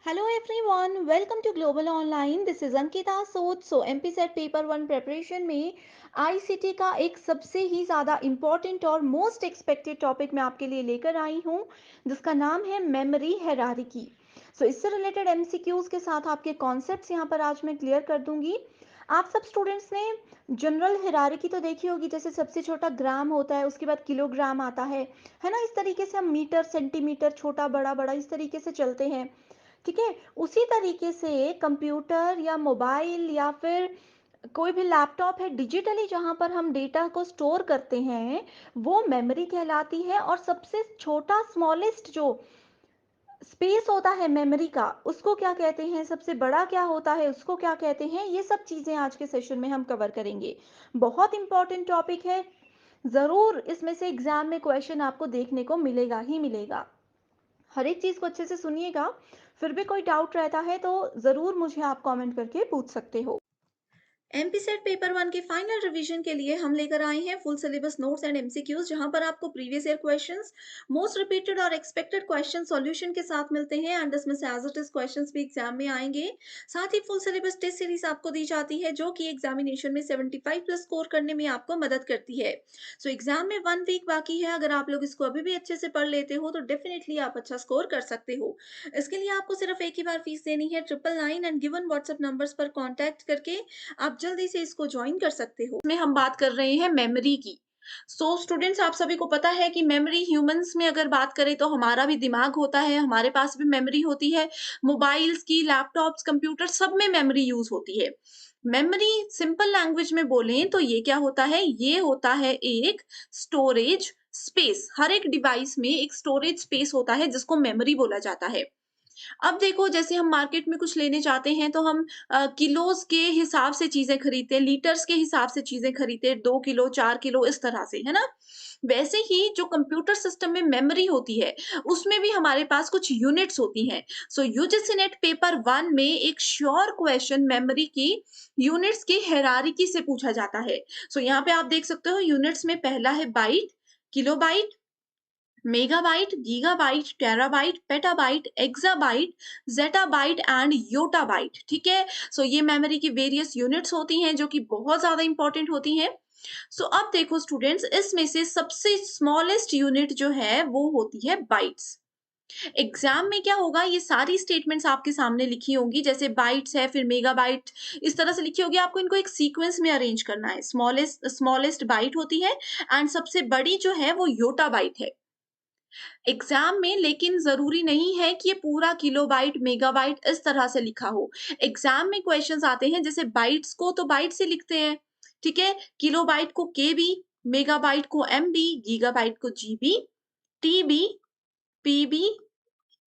Hello everyone, welcome to Global Online. This is Ankita Sood. So MPSET paper one preparation में ICT का एक सबसे ही ज़्यादा important और मोस्ट एक्सपेक्टेड टॉपिक मैं आपके लिए लेकर आई हूँ, जिसका नाम है मेमोरी हायरार्की। सो इससे रिलेटेड एमसीक्यूज के साथ आपके कॉन्सेप्ट्स यहाँ पर आज मैं क्लियर कर दूंगी। आप सब स्टूडेंट्स ने जनरल हायरार्की तो देखी होगी, जैसे सबसे छोटा ग्राम होता है, उसके बाद किलोग्राम आता है ना। इस तरीके से हम मीटर सेंटीमीटर छोटा बड़ा बड़ा इस तरीके से चलते हैं। ठीक है। उसी तरीके से कंप्यूटर या मोबाइल या फिर कोई भी लैपटॉप है, डिजिटली जहां पर हम डेटा को स्टोर करते हैं, वो मेमोरी कहलाती है। और सबसे छोटा स्मॉलेस्ट जो स्पेस होता है मेमोरी का, उसको क्या कहते हैं, सबसे बड़ा क्या होता है उसको क्या कहते हैं, ये सब चीजें आज के सेशन में हम कवर करेंगे। बहुत इंपॉर्टेंट टॉपिक है, जरूर इसमें से एग्जाम में क्वेश्चन आपको देखने को मिलेगा ही मिलेगा। हर एक चीज को अच्छे से सुनिएगा। फिर भी कोई डाउट रहता है तो जरूर मुझे आप कमेंट करके पूछ सकते हो। एमपीसेट पेपर वन के फाइनल रिवीजन के लिए हम लेकर आए हैं full syllabus notes and MCQs, जहां पर आपको previous year questions, most repeated और एक्सपेक्टेड क्वेश्चन सॉल्यूशन के साथ मिलते हैं। एंड इसमें से एज इट इज क्वेश्चंस भी एग्जाम में आएंगे। साथ ही फुल सिलेबस टेस्ट सीरीज आपको दी जाती है, जो कि एग्जामिनेशन में 75 प्लस स्कोर करने में आपको मदद करती है। सो एग्जाम में 1 वीक बाकी है, अगर आप लोग इसको अभी भी अच्छे से पढ़ लेते हो तो डेफिनेटली आप अच्छा स्कोर कर सकते हो। इसके लिए आपको सिर्फ एक ही बार फीस देनी है, 999 एंड गिवन व्हाट्सएप नंबर्स पर कॉन्टैक्ट करके आप जल्दी से इसको ज्वाइन कर सकते हो। इसमें हम बात कर रहे हैं मेमोरी की। स्टूडेंट्स, आप सभी को पता है कि मेमोरी ह्यूमंस में अगर बात करें तो हमारा भी दिमाग होता है, हमारे पास भी मेमोरी होती है। मोबाइल्स की, लैपटॉप्स, कंप्यूटर सब में मेमोरी यूज होती है। मेमोरी सिंपल लैंग्वेज में बोलें तो ये क्या होता है, ये होता है एक स्टोरेज स्पेस। हर एक डिवाइस में एक स्टोरेज स्पेस होता है जिसको मेमोरी बोला जाता है। अब देखो, जैसे हम मार्केट में कुछ लेने जाते हैं तो हम किलोज के हिसाब से चीजें खरीदते हैं, लीटर्स के हिसाब से चीजें खरीदते हैं, 2 किलो 4 किलो इस तरह से, है ना। वैसे ही जो कंप्यूटर सिस्टम में मेमोरी होती है, उसमें भी हमारे पास कुछ यूनिट्स होती हैं। सो यूजीसी नेट पेपर वन में एक श्योर क्वेश्चन मेमोरी की यूनिट्स की हायरार्की से पूछा जाता है। सो यहाँ पे आप देख सकते हो, यूनिट्स में पहला है byte, kilobyte, megabyte, gigabyte, terabyte, petabyte, exabyte, zettabyte and yottabyte. ठीक है। सो ये मेमोरी की वेरियस यूनिट्स होती हैं जो कि बहुत ज्यादा इंपॉर्टेंट होती हैं। सो अब देखो स्टूडेंट्स, इसमें से सबसे स्मॉलेस्ट यूनिट जो है वो होती है बाइट्स। एग्जाम में क्या होगा, ये सारी स्टेटमेंट्स आपके सामने लिखी होंगी, जैसे बाइट्स है फिर मेगाबाइट, इस तरह से लिखी होगी। आपको इनको एक सीक्वेंस में अरेंज करना है। स्मॉलेस्ट स्मॉलेस्ट बाइट होती है एंड सबसे बड़ी जो है वो योटा बाइट है एग्जाम में। लेकिन जरूरी नहीं है कि ये पूरा किलोबाइट मेगाबाइट इस तरह से लिखा हो। एग्जाम में क्वेश्चंस आते हैं, जैसे बाइट्स को तो बाइट से लिखते हैं, ठीक है। किलोबाइट को केबी, मेगाबाइट को एमबी, गीगाबाइट को GB, TB, PB,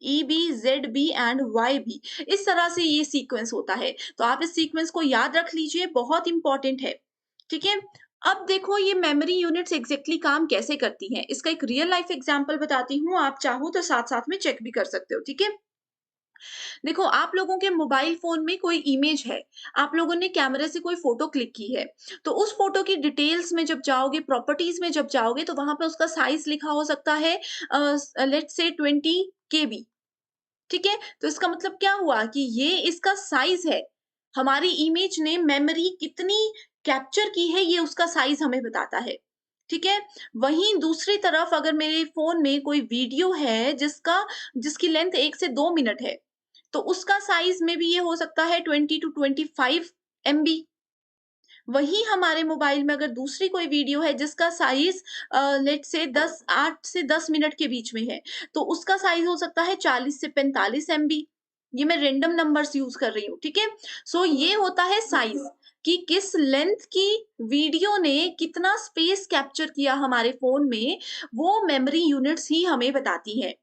EB, ZB and YB. इस तरह से ये सीक्वेंस होता है। तो आप इस सीक्वेंस को याद रख लीजिए, बहुत इंपॉर्टेंट है। ठीक है। अब देखो, ये मेमोरी यूनिट्स एग्जैक्टली काम कैसे करती हैं, इसका एक रियल लाइफ एग्जांपल बताती हूँ। आप चाहो तो साथ साथ में चेक भी कर सकते हो। ठीक है। देखो, आप लोगों के मोबाइल फोन में कोई इमेज है, आप लोगों ने कैमरे से कोई फोटो क्लिक की है, तो उस फोटो की डिटेल्स में जब जाओगे, प्रॉपर्टीज में जब जाओगे, तो वहां पे उसका साइज लिखा हो सकता है लेट्स से 20 KB। ठीक है। तो इसका मतलब क्या हुआ कि ये इसका साइज है। हमारी इमेज ने मेमोरी कितनी कैप्चर की है, ये उसका साइज हमें बताता है। ठीक है। वहीं दूसरी तरफ अगर मेरे फोन में कोई वीडियो है जिसकी लेंथ 1 से 2 मिनट है, तो उसका साइज में भी ये हो सकता है 20 to 25 MB। वहीं हमारे मोबाइल में अगर दूसरी कोई वीडियो है जिसका साइज लेट से 8 से 10 मिनट के बीच में है, तो उसका साइज हो सकता है 40 से 45 MB। ये मैं रेंडम नंबर्स यूज कर रही हूँ। ठीक है। सो ये होता है साइज, कि किस लेंथ की वीडियो ने कितना स्पेस कैप्चर किया हमारे फोन में, वो मेमोरी यूनिट्स ही हमें बताती है।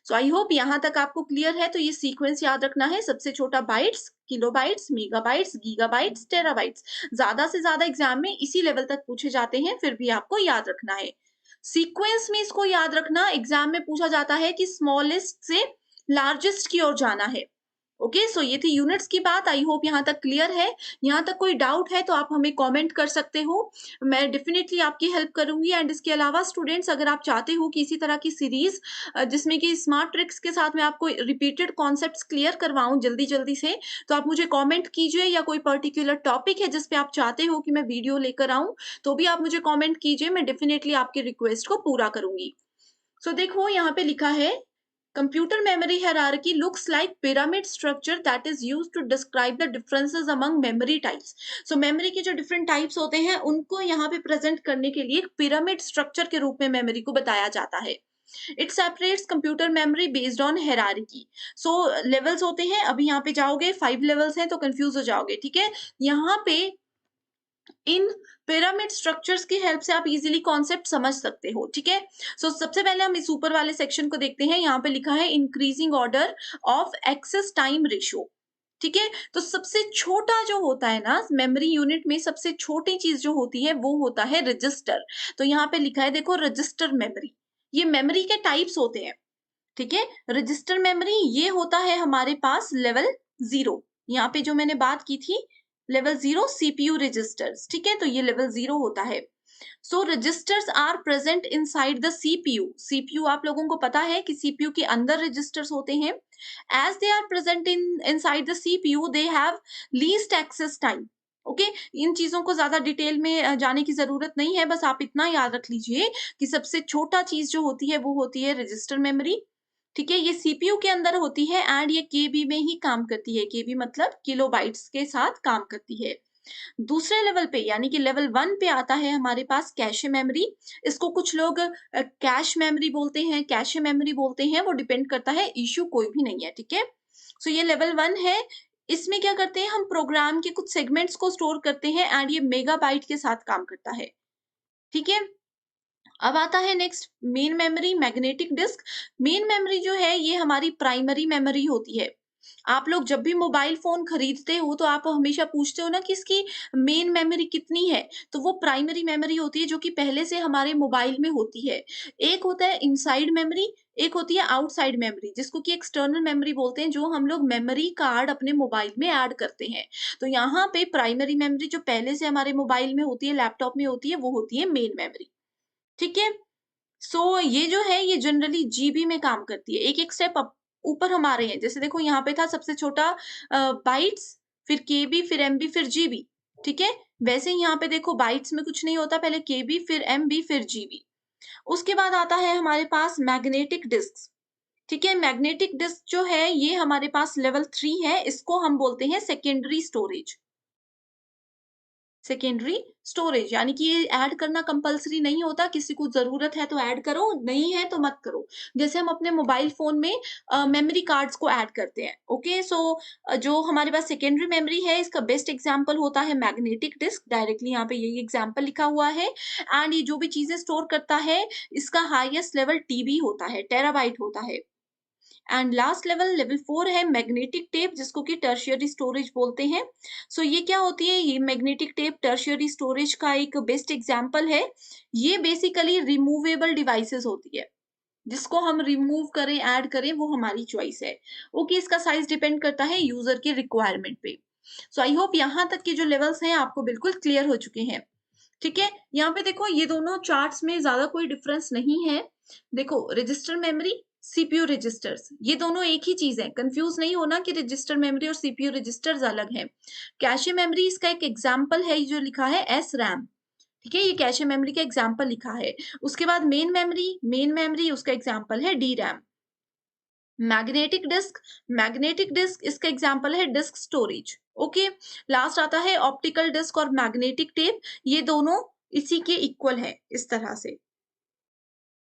सो आई होप यहाँ तक आपको क्लियर है। तो ये सीक्वेंस याद रखना है, सबसे छोटा bytes, kilobytes, megabytes, gigabytes, terabytes. ज्यादा से ज्यादा एग्जाम में इसी लेवल तक पूछे जाते हैं, फिर भी आपको याद रखना है। सीक्वेंस में इसको याद रखना, एग्जाम में पूछा जाता है कि स्मॉलेस्ट से लार्जेस्ट की ओर जाना है। ओके, सो ये थी यूनिट्स की बात। आई होप यहाँ तक क्लियर है। यहाँ तक कोई डाउट है तो आप हमें कमेंट कर सकते हो। मैं डेफिनिटली आपकी हेल्प करूँगी। एंड इसके अलावा स्टूडेंट्स, अगर आप चाहते हो कि इसी तरह की सीरीज़ जिसमें कि स्मार्ट ट्रिक्स के साथ मैं आपको रिपीटेड कॉन्सेप्ट्स क्लियर करवाऊँ जल्दी-जल्दी से, तो आप मुझे कमेंट कीजिए, या कोई पर्टिकुलर टॉपिक है जिस पे आप चाहते हो कि मैं वीडियो लेकर आऊँ, तो भी आप मुझे कमेंट कीजिए। मैं डेफिनिटली आपकी रिक्वेस्ट को पूरा करूँगी। सो देखो यहाँ पे लिखा है, computer memory hierarchy looks like pyramid structure that is used to describe the differences among memory types. So memory के जो डिफरेंट टाइप्स होते हैं उनको यहाँ पे प्रेजेंट करने के लिए एक पिरामिड स्ट्रक्चर के रूप में मेमोरी को बताया जाता है। It separates computer memory based on hierarchy. So levels होते हैं, अभी यहाँ पे जाओगे 5 लेवल्स हैं तो कंफ्यूज हो जाओगे, ठीक है। यहाँ पे इन पिरामिड स्ट्रक्चर्स की हेल्प से आप इजीली कॉन्सेप्ट समझ सकते हो, ठीक है। सो सबसे पहले हम इस ऊपर वाले सेक्शन को देखते हैं। यहाँ पे लिखा है increasing order of access time ratio, ठीक है। तो सबसे छोटा जो होता है ना मेमोरी यूनिट में, सबसे छोटी चीज जो होती है वो होता है रजिस्टर। तो यहाँ पे लिखा है देखो, रजिस्टर मेमोरी। ये मेमोरी के टाइप्स होते हैं, ठीक है। रजिस्टर मेमोरी ये होता है हमारे पास लेवल 0। यहाँ पे जो मैंने बात की थी लेवल 0 सीपीयू रजिस्टर्स, ठीक है। तो ये लेवल 0 होता है। So registers are present inside the CPU. CPU आप लोगों को पता है कि सीपीयू के अंदर रजिस्टर्स होते हैं। As they are present in inside the CPU they have least access time. Okay, इन चीजों को ज्यादा डिटेल में जाने की जरूरत नहीं है, बस आप इतना याद रख लीजिए कि सबसे छोटा चीज जो होती है वो होती है रजिस्टर मेमोरी, ठीक है। ये सीपीयू के अंदर होती है एंड ये केबी में ही काम करती है। केबी मतलब किलोबाइट्स के साथ काम करती है। दूसरे लेवल पे यानी कि लेवल 1 पे आता है हमारे पास कैशे मेमोरी। इसको कुछ लोग कैश मेमोरी बोलते हैं, कैशे मेमोरी बोलते हैं, वो डिपेंड करता है, इश्यू कोई भी नहीं है, ठीक है। सो ये लेवल 1 है। इसमें क्या करते हैं, हम प्रोग्राम के कुछ सेगमेंट्स को स्टोर करते हैं एंड ये मेगाबाइट के साथ काम करता है, ठीक है। अब आता है next main memory, magnetic disk. Main memory जो है ये हमारी प्राइमरी मेमोरी होती है। आप लोग जब भी मोबाइल फोन खरीदते हो तो आप हमेशा पूछते हो ना कि इसकी मेन मेमोरी कितनी है, तो वो प्राइमरी मेमोरी होती है जो कि पहले से हमारे मोबाइल में होती है। एक होता है इनसाइड मेमोरी, एक होती है आउटसाइड मेमोरी, जिसको कि एक्सटर्नल मेमोरी बोलते हैं, जो हम लोग मेमोरी कार्ड अपने मोबाइल में ऐड करते हैं। तो यहाँ पे प्राइमरी मेमोरी जो पहले से हमारे मोबाइल में होती है, लैपटॉप में होती है, वो होती है मेन मेमोरी, ठीक है। सो ये जो है ये जनरली जीबी में काम करती है। एक-एक स्टेप अप ऊपर हम आ रहे हैं। जैसे देखो यहाँ पे था सबसे छोटा बाइट्स, फिर केबी, फिर एमबी, फिर जीबी, ठीक है? वैसे ही यहाँ पे देखो बाइट्स में कुछ नहीं होता, पहले केबी, फिर एमबी, फिर जीबी। उसके बाद आता है हमारे पास मैग्नेटिक डिस्क, ठीक है? मैग्नेटिक डिस्क जो है ये हमारे पास लेवल 3 है। इसको हम बोलते हैं सेकेंडरी स्टोरेज। सेकेंडरी स्टोरेज यानी कि ये ऐड करना कंपल्सरी नहीं होता, किसी को ज़रूरत है तो ऐड करो, नहीं है तो मत करो। जैसे हम अपने मोबाइल फ़ोन में मेमोरी कार्ड्स को ऐड करते हैं, ओके? सो जो हमारे पास सेकेंडरी मेमोरी है, इसका बेस्ट एग्ज़ाम्पल होता है मैग्नेटिक डिस्क। डायरेक्टली यहाँ पे यही एग्ज़ाम्पल लिखा हुआ है। एंड ये जो भी चीज़ें स्टोर करता है, इसका हाईएस्ट लेवल टीबी होता है, टेराबाइट होता है। एंड लास्ट लेवल लेवल 4 है मैग्नेटिक टेप, जिसको कि टर्शियरी स्टोरेज बोलते हैं। सो ये क्या होती है, ये मैग्नेटिक टेप टर्शियरी स्टोरेज का एक बेस्ट एग्जांपल है। ये बेसिकली रिमूवेबल डिवाइसेस होती है, जिसको हम रिमूव करें ऐड करें वो हमारी चॉइस है। ओके, इसका साइज डिपेंड करता है यूजर के रिक्वायरमेंट पे। सो आई होप यहाँ तक के जो लेवल्स हैं आपको बिल्कुल क्लियर हो चुके हैं, ठीक है। यहाँ पे देखो ये दोनों चार्ट्स में ज्यादा कोई डिफरेंस नहीं है। देखो रजिस्टर मेमोरी, सीपीयू रजिस्टर्स, ये दोनों एक ही चीज है। कंफ्यूज नहीं होना कि रजिस्टर मेमोरी और सीपीयू रजिस्टर्स अलग हैं। कैशे मेमोरी इसका एक एग्जांपल है, जो लिखा है एस रैम, ठीक है। ये कैशे मेमोरी का एग्जांपल लिखा है। उसके बाद मेन मेमोरी उसका एग्जांपल है डी रैम। मैग्नेटिक डिस्क इसका एग्जांपल है डिस्क स्टोरेज, ओके। लास्ट आता है ऑप्टिकल डिस्क और मैग्नेटिक टेप, ये दोनों इसी के इक्वल है इस तरह से,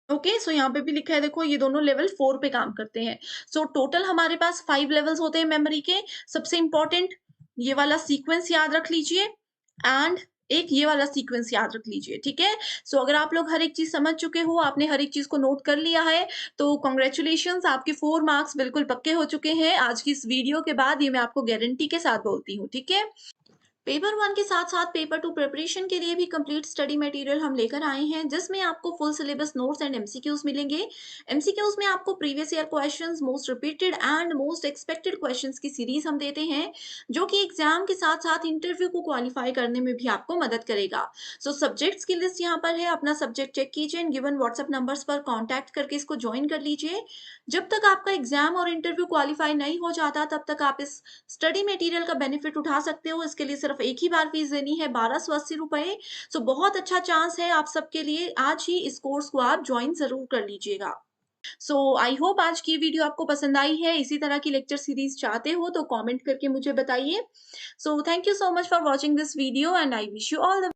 ओके। सो यहाँ पे भी लिखा है देखो, ये दोनों लेवल 4 पे काम करते हैं। सो टोटल हमारे पास 5 लेवल्स होते हैं मेमोरी के। सबसे इंपॉर्टेंट ये वाला सीक्वेंस याद रख लीजिए एंड एक ये वाला सीक्वेंस याद रख लीजिए, ठीक है। सो अगर आप लोग हर एक चीज समझ चुके हो, आपने हर एक चीज को नोट कर लिया है, तो कॉन्ग्रेचुलेशंस, आपके 4 मार्क्स बिल्कुल पक्के हो चुके हैं। आज की इस वीडियो के बाद ये मैं आपको गारंटी के साथ बोलती हूँ, ठीक है। पेपर वन के साथ साथ पेपर टू प्रिपरेशन के लिए भी कंप्लीट स्टडी मटेरियल हम लेकर आए हैं, जिसमें आपको full syllabus notes and MCQs मिलेंगे। एमसीक्यूज में आपको previous year questions, most repeated and most expected questions की सीरीज हम देते हैं, जो कि एग्जाम के साथ साथ इंटरव्यू को क्वालिफाई करने में भी आपको मदद करेगा। सो सब्जेक्ट्स की लिस्ट यहाँ पर है, अपना सब्जेक्ट चेक कीजिए एंड गिवन व्हाट्सएप नंबर्स पर कॉन्टैक्ट करके इसको ज्वाइन कर लीजिए। जब तक आपका एग्जाम और इंटरव्यू क्वालिफाई नहीं हो जाता, तब तक आप इस स्टडी मटेरियल का बेनिफिट उठा सकते हो। इसके लिए सिर्फ एक ही बार फीस देनी है, 1280 रुपए। सो बहुत अच्छा चांस है आप सबके लिए, आज ही इस कोर्स को आप ज्वाइन जरूर कर लीजिएगा। सो आई होप आज की वीडियो आपको पसंद आई है। इसी तरह की लेक्चर सीरीज चाहते हो तो कमेंट करके मुझे बताइए। So thank you so much for watching this video and I wish you all the